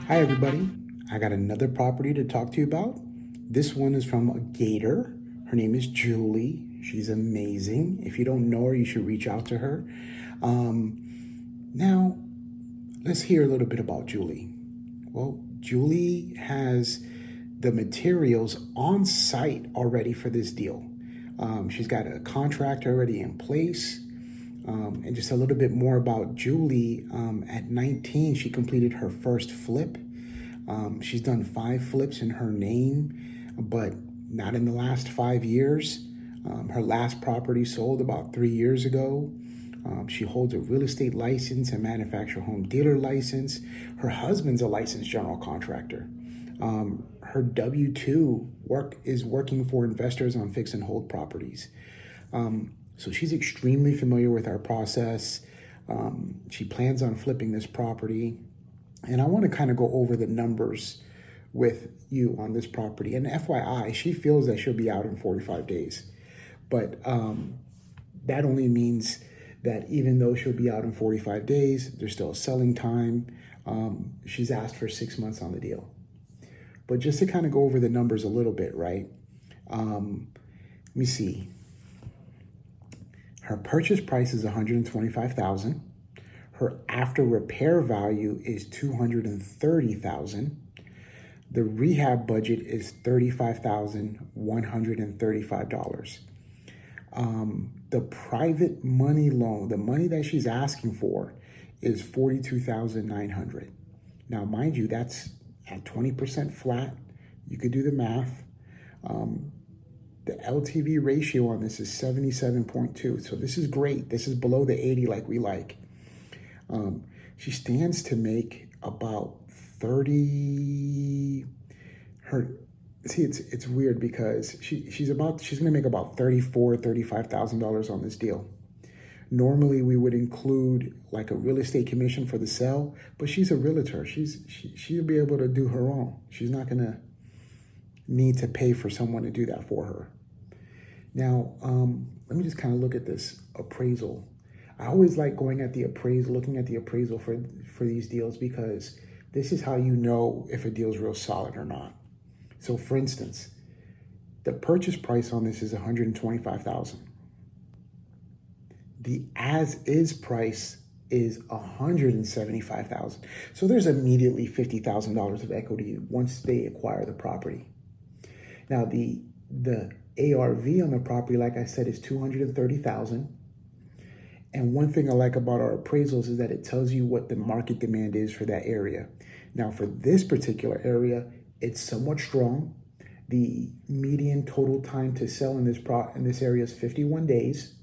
Hi, everybody. I got another property to talk to you about. This one is from a Gator. Her name is Julie. She's amazing. If you don't know her, you should reach out to her. Now, let's hear a little bit about Julie. Well, Julie has the materials on site already for this deal. She's got a contract already in place. And just a little bit more about Julie. At 19, she completed her first flip. She's done 5 flips in her name, but not in the last 5 years. Her last property sold about 3 years ago. She holds a real estate license and manufacturer home dealer license. Her husband's a licensed general contractor. Her W-2 is working for investors on fix and hold properties. So she's extremely familiar with our process. She plans on flipping this property. And I want to kind of go over the numbers with you on this property. And FYI, she feels that she'll be out in 45 days. But that only means that even though she'll be out in 45 days, there's still a selling time. She's asked for 6 months on the deal. But just to kind of go over the numbers a little bit, right? Let me see. Her purchase price is $125,000. Her after repair value is $230,000. The rehab budget is $35,135. The private money loan, the money that she's asking for, is $42,900. Now, mind you, that's at 20% flat. You could do the math. The LTV ratio on this is 77.2. So this is great. This is below the 80 like we like. She stands to make about 30. It's weird because she's going to make about $35,000 on this deal. Normally we would include like a real estate commission for the sale, but she's a realtor. She'll be able to do her own. She's not going to need to pay for someone to do that for her. Now, let me just kind of look at this appraisal. I always like looking at the appraisal for these deals, because this is how you know if a deal is real solid or not. So for instance, the purchase price on this is $125,000. The as-is price is $175,000. So there's immediately $50,000 of equity once they acquire the property. Now the ARV on the property, like I said, is $230,000. And one thing I like about our appraisals is that it tells you what the market demand is for that area. Now, for this particular area, it's somewhat strong. The median total time to sell in this area is 51 days.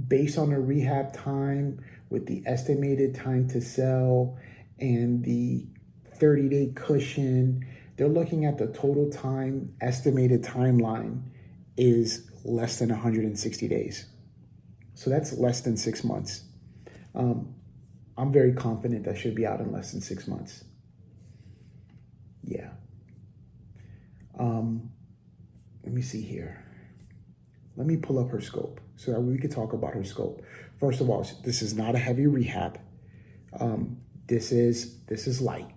Based on the rehab time, with the estimated time to sell and the 30-day cushion, they're looking at the total time estimated timeline is less than 160 days. So that's less than 6 months. I'm very confident that she'll be out in less than 6 months. Yeah. Let me see here. Let me pull up her scope so that we could talk about her scope. First of all, this is not a heavy rehab. This is light.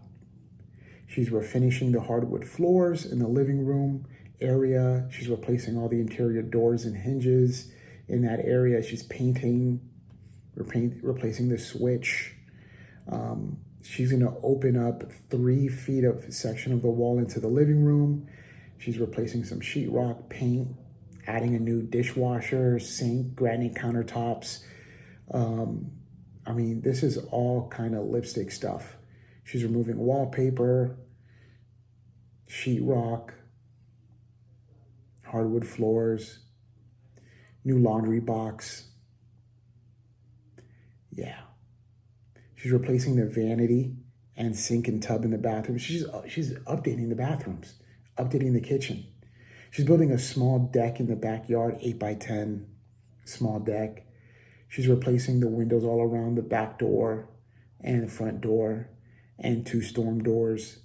She's refinishing the hardwood floors in the living room area. She's replacing all the interior doors and hinges in that area. She's replacing the switch. She's going to open up 3 feet of section of the wall into the living room. She's replacing some sheetrock, paint, adding a new dishwasher, sink, granite countertops. I mean, this is all kind of lipstick stuff. She's removing wallpaper, sheetrock, hardwood floors, new laundry box. Yeah. She's replacing the vanity and sink and tub in the bathroom. She's updating the bathrooms, updating the kitchen. She's building a small deck in the backyard, 8x10 small deck. She's replacing the windows all around the back door and the front door and 2 storm doors.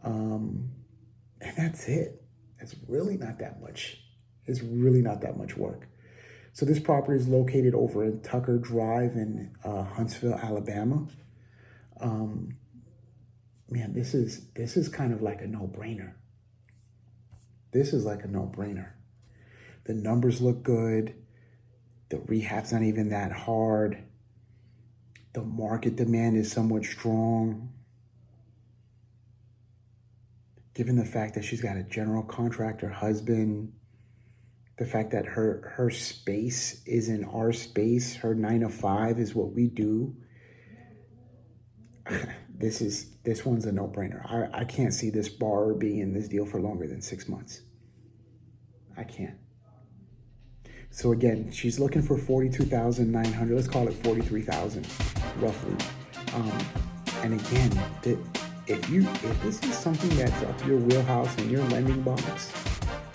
And that's it. It's really not that much. It's really not that much work. So this property is located over in Tucker Drive in Huntsville, Alabama. man, this is kind of like a no-brainer. This is like a no-brainer. The numbers look good. The rehab's not even that hard. The market demand is somewhat strong. Given the fact that she's got a general contractor husband, the fact that her space is in our space, her 9 to 5 is what we do. This one's a no-brainer. I can't see this borrower being in this deal for longer than 6 months. I can't. So again, she's looking for 42,900. Let's call it 43,000, roughly. And again, if this is something that's up your wheelhouse and your lending box,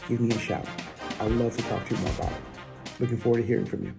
give me a shout. I'd love to talk to you more about it. Looking forward to hearing from you.